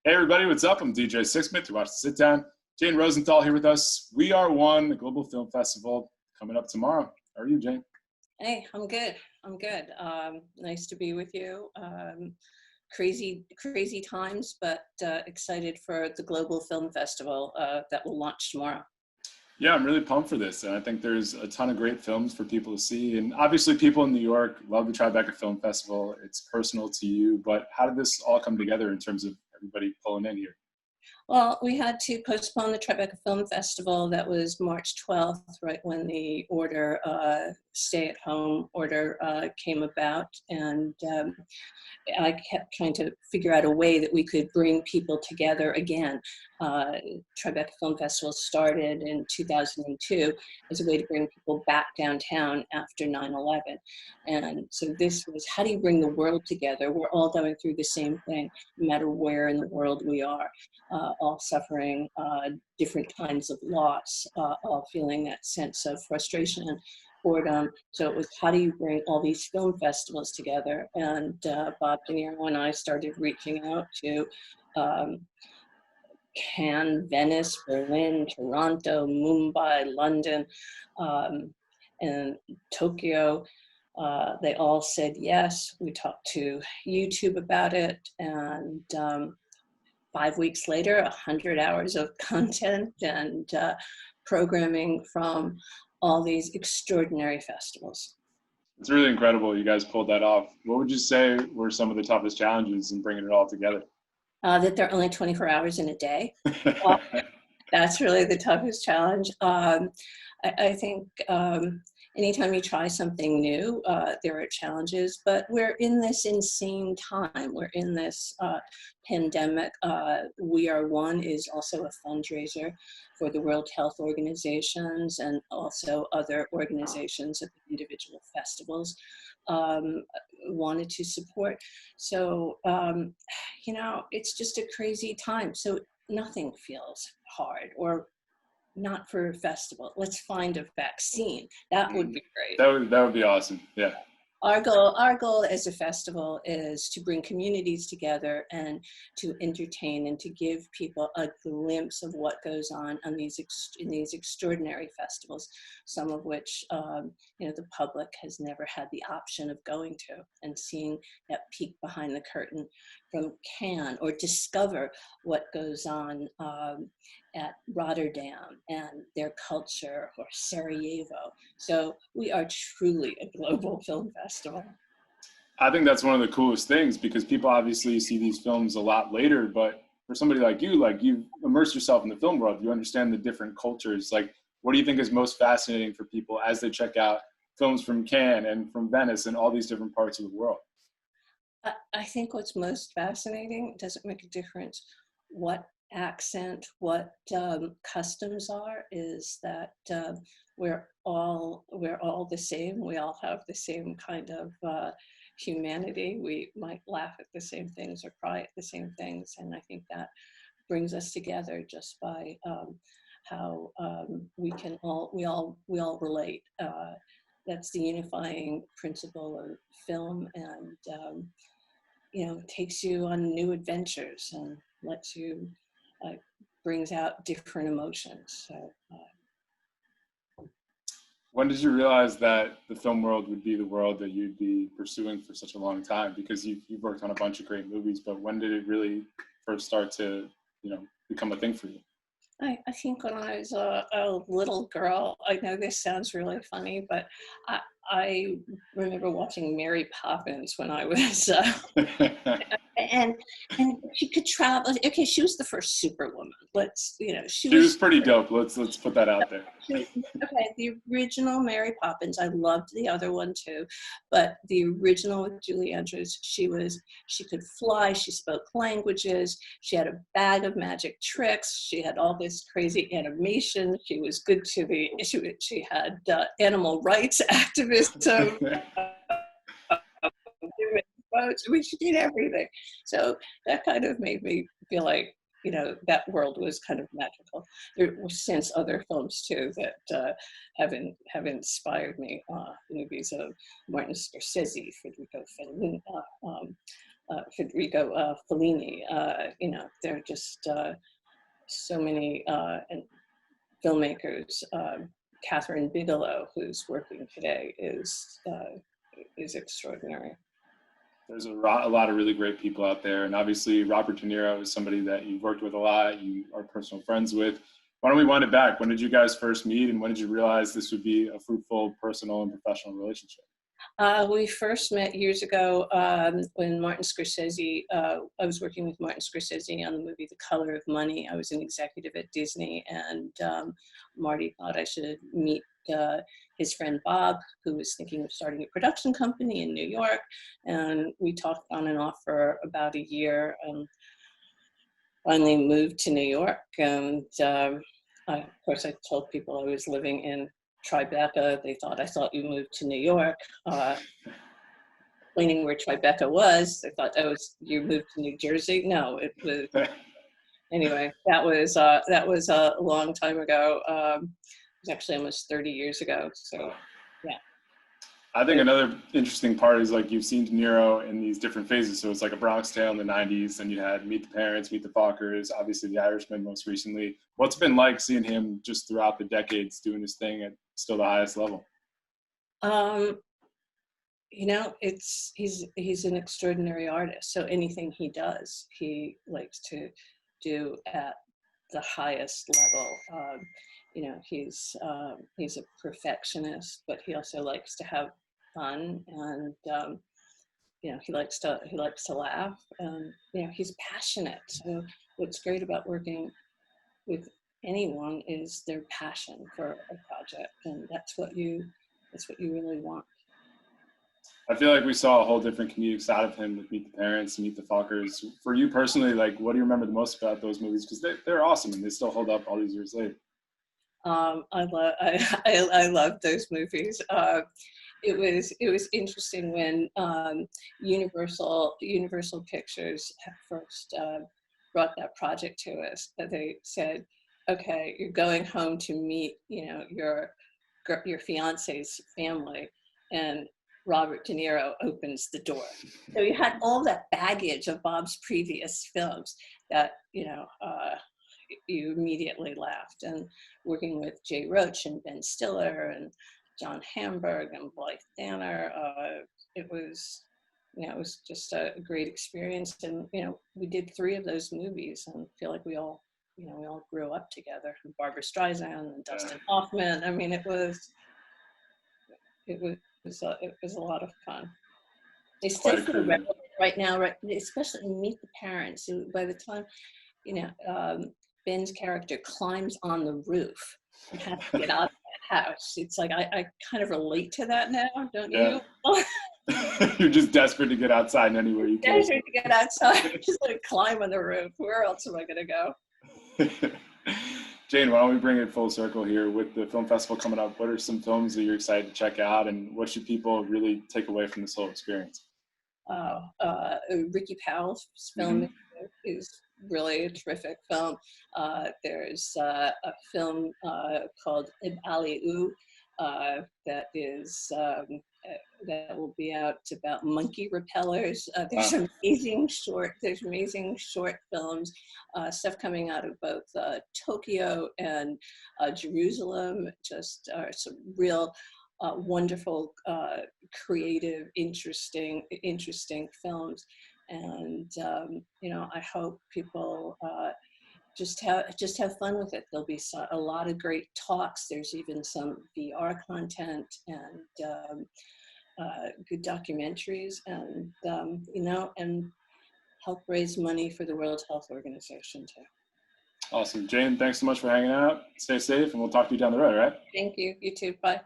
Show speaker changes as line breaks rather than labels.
Hey everybody, what's up? I'm DJ Sixsmith. You watch The Sit Down. Jane Rosenthal here with us. We Are One, the Global Film Festival, coming up tomorrow. How are you, Jane?
Hey, I'm good. Nice to be with you. Crazy times, but excited for the Global Film Festival that will launch tomorrow.
Yeah, I'm really pumped for this, and I think there's a ton of great films for people to see. And obviously, people in New York love the Tribeca Film Festival. It's personal to you, but how did this all come together in terms of everybody pulling in here?
Well, we had to postpone the Tribeca Film Festival. That was March 12th, right when the order, stay-at-home order came about. And I kept trying to figure out a way that we could bring people together again. Tribeca Film Festival started in 2002 as a way to bring people back downtown after 9/11. And so this was, how do you bring the world together? We're all going through the same thing, no matter where in the world we are, all suffering different kinds of loss, all feeling that sense of frustration and boredom. So it was, how do you bring all these film festivals together? And Bob De Niro and I started reaching out to Cannes, Venice, Berlin, Toronto, Mumbai, London, and Tokyo. They all said yes. We talked to YouTube about it, and 5 weeks later, 100 hours of content and programming from all these extraordinary festivals.
It's really incredible you guys pulled that off. What would you say were some of the toughest challenges in bringing it all together?
That there are only 24 hours in a day. That's really the toughest challenge. I think anytime you try something new, there are challenges, but we're in this insane time. We're in this pandemic. We Are One is also a fundraiser for the World Health Organizations and also other organizations at the individual festivals wanted to support. So, it's just a crazy time. So nothing feels hard or not for a festival. Let's find a vaccine. That would be great.
That would be awesome. Yeah.
Our goal as a festival is to bring communities together and to entertain and to give people a glimpse of what goes on in these extraordinary festivals, some of which the public has never had the option of going to and seeing that peek behind the curtain from Cannes, or discover what goes on at Rotterdam and their culture, or Sarajevo. So we are truly a global film festival.
I think that's one of the coolest things, because people obviously see these films a lot later, but for somebody like you immerse yourself in the film world, you understand the different cultures. Like, what do you think is most fascinating for people as they check out films from Cannes and from Venice and all these different parts of the world?
I think what's most fascinating, doesn't make a difference what accent, what customs are, is that we're all the same. We all have the same kind of humanity. We might laugh at the same things or cry at the same things, and I think that brings us together just by how we all relate. That's the unifying principle of film, and takes you on new adventures and lets you, brings out different emotions. So,
when did you realize that the film world would be the world that you'd be pursuing for such a long time? Because you've worked on a bunch of great movies, but when did it really first start to, become a thing for you?
I think when I was a little girl, I know this sounds really funny, but I remember watching Mary Poppins when I was, and she could travel. Okay, she was the first Superwoman. She
was pretty dope. Let's put that out there.
Okay, the original Mary Poppins. I loved the other one too, but the original with Julie Andrews, she could fly. She spoke languages. She had a bag of magic tricks. She had all this crazy animation. She was good to she had animal rights activism. She did everything. So that kind of made me feel like, that world was kind of magical. There were since other films too that have inspired me. Movies of Martin Scorsese, Federico Fellini, Federico Fellini. You know, there are just so many and filmmakers. Catherine Bigelow, who's working today, is extraordinary.
There's a lot of really great people out there. And obviously Robert De Niro is somebody that you've worked with a lot, you are personal friends with. Why don't we wind it back? When did you guys first meet, and when did you realize this would be a fruitful personal and professional relationship?
We first met years ago when Martin Scorsese, I was working with Martin Scorsese on the movie The Color of Money. I was an executive at Disney, and Marty thought I should meet his friend Bob, who was thinking of starting a production company in New York. And we talked on and off for about a year, and finally moved to New York. And of course, I told people I was living in Tribeca. They thought I thought you moved to New York. Explaining where Tribeca was, they thought you moved to New Jersey. No, it was anyway. That was a long time ago. It was actually almost 30 years ago. So yeah.
I think another interesting part is like you've seen De Niro in these different phases. So it's like A Bronx Tale in the 90s, and you had Meet the Parents, Meet the Fockers, obviously The Irishman most recently. What's it been like seeing him just throughout the decades doing his thing at still the highest level?
You know, he's an extraordinary artist. So anything he does, he likes to do at the highest level. You know, he's a perfectionist, but he also likes to have fun, and you know, he likes to laugh, and you know, he's passionate. So what's great about working with anyone is their passion for a project, and that's what you really want.
I feel like we saw a whole different comedic side of him with Meet the Parents, Meet the Fockers. For you personally, like, what do you remember the most about those movies? Because they're awesome and they still hold up all these years later.
I love those movies. It was interesting when Universal Pictures first brought that project to us. That they said, "Okay, you're going home to meet, you know, your fiance's family," and Robert De Niro opens the door. So you had all that baggage of Bob's previous films that, you know, you immediately laughed. And working with Jay Roach and Ben Stiller and John Hamburg and Blythe Danner, it was just a great experience. And, you know, we did 3 of those movies, and feel like we all grew up together. And Barbara Streisand and Dustin Hoffman. I mean, it was a lot of fun. They still feel relevant right now, right? Especially Meet the Parents. By the time, you know, Ben's character climbs on the roof and has to get out of that house. It's like I kind of relate to that now, don't you?
You're just desperate to get outside anywhere you can.
Desperate to get outside. Just like climb on the roof. Where else am I going to go?
Jane, why don't we bring it full circle here with the film festival coming up? What are some films that you're excited to check out, and what should people really take away from this whole experience?
Ricky Powell's film is really a terrific film. There's a film called Ibaliu that is that will be out about monkey repellers. There's amazing short films, stuff coming out of both Tokyo and Jerusalem. Just some real wonderful, creative, interesting films. And you know, I hope people just have fun with it. There'll be a lot of great talks. There's even some VR content and good documentaries, and you know, and help raise money for the World Health Organization too.
Awesome. Jane, thanks so much for hanging out. Stay safe, and we'll talk to you down the road, all right?
Thank you. You too. Bye.